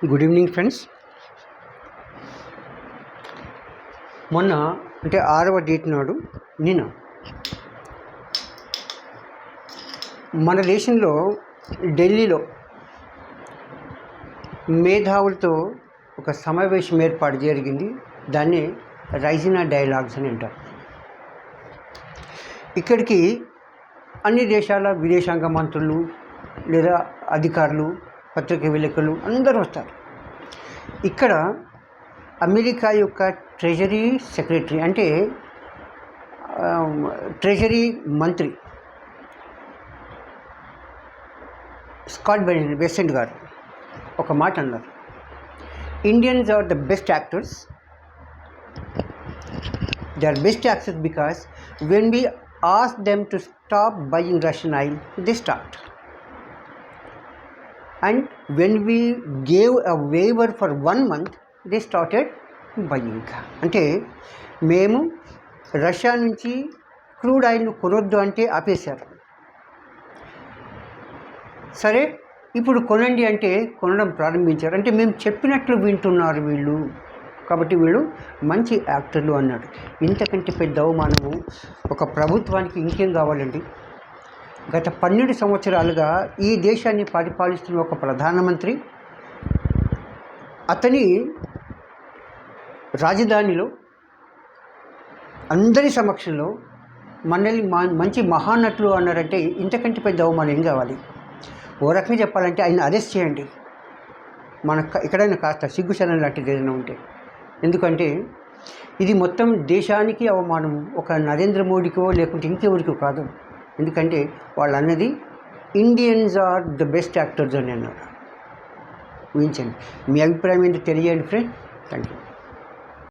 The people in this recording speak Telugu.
Good evening friends. మొన్న అంటే 6వ డేట్ నాడు నిన్న మన దేశంలో ఢిల్లీలో మేధావులతో ఒక సమావేశం ఏర్పాటు జరిగింది. దాన్ని రైజినా డైలాగ్స్ అని అంటారు. ఇక్కడికి అన్ని దేశాల విదేశాంగ మంత్రులు లేదా అధికారులు, పత్రికా విలేకరులు అందరూ వస్తారు. ఇక్కడ అమెరికా యొక్క ట్రెజరీ సెక్రటరీ అంటే ట్రెజరీ మంత్రి స్కాట్ బెసెంట్ గారు ఒక మాట అన్నారు. Indians are the best actors. They are best actors because when we ask them to stop buying Russian oil they start. And when we gave a waiver for 1 month, they started buying. అంటే మేము రష్యా నుంచి క్రూడ్ ఆయిల్ను కొనొద్దు అంటే ఆపేశారు. సరే ఇప్పుడు కొనండి అంటే కొనడం ప్రారంభించారు. అంటే మేము చెప్పినట్లు వింటున్నారు వీళ్ళు, కాబట్టి వీళ్ళు మంచి యాక్టర్లు అన్నాడు. ఇంతకంటే పెద్ద అవమానము ఒక ప్రభుత్వానికి ఇంకేం కావాలండి? గత 12 సంవత్సరాలుగా ఈ దేశాన్ని పరిపాలిస్తున్న ఒక ప్రధానమంత్రి, అతని రాజధానిలో అందరి సమక్షంలో మనల్ని మంచి మహానటులు అన్నారంటే ఇంతకంటే పెద్ద అవమానం ఏం కావాలి? ఓ రకంగా చెప్పాలంటే ఆయన అరెస్ట్ చేయండి. ఎక్కడైనా కాస్త సిగ్గుశనం లాంటిది ఏదైనా ఉంటే. ఎందుకంటే ఇది మొత్తం దేశానికి అవమానము, ఒక నరేంద్ర మోడీకో లేకుంటే ఇంకెవరికో కాదు. ఎందుకంటే వాళ్ళు అన్నది Indians are the best actors అని అన్నారు. ఊహించండి. మీ అభిప్రాయం ఏంటో తెలియండి ఫ్రెండ్. Thank you.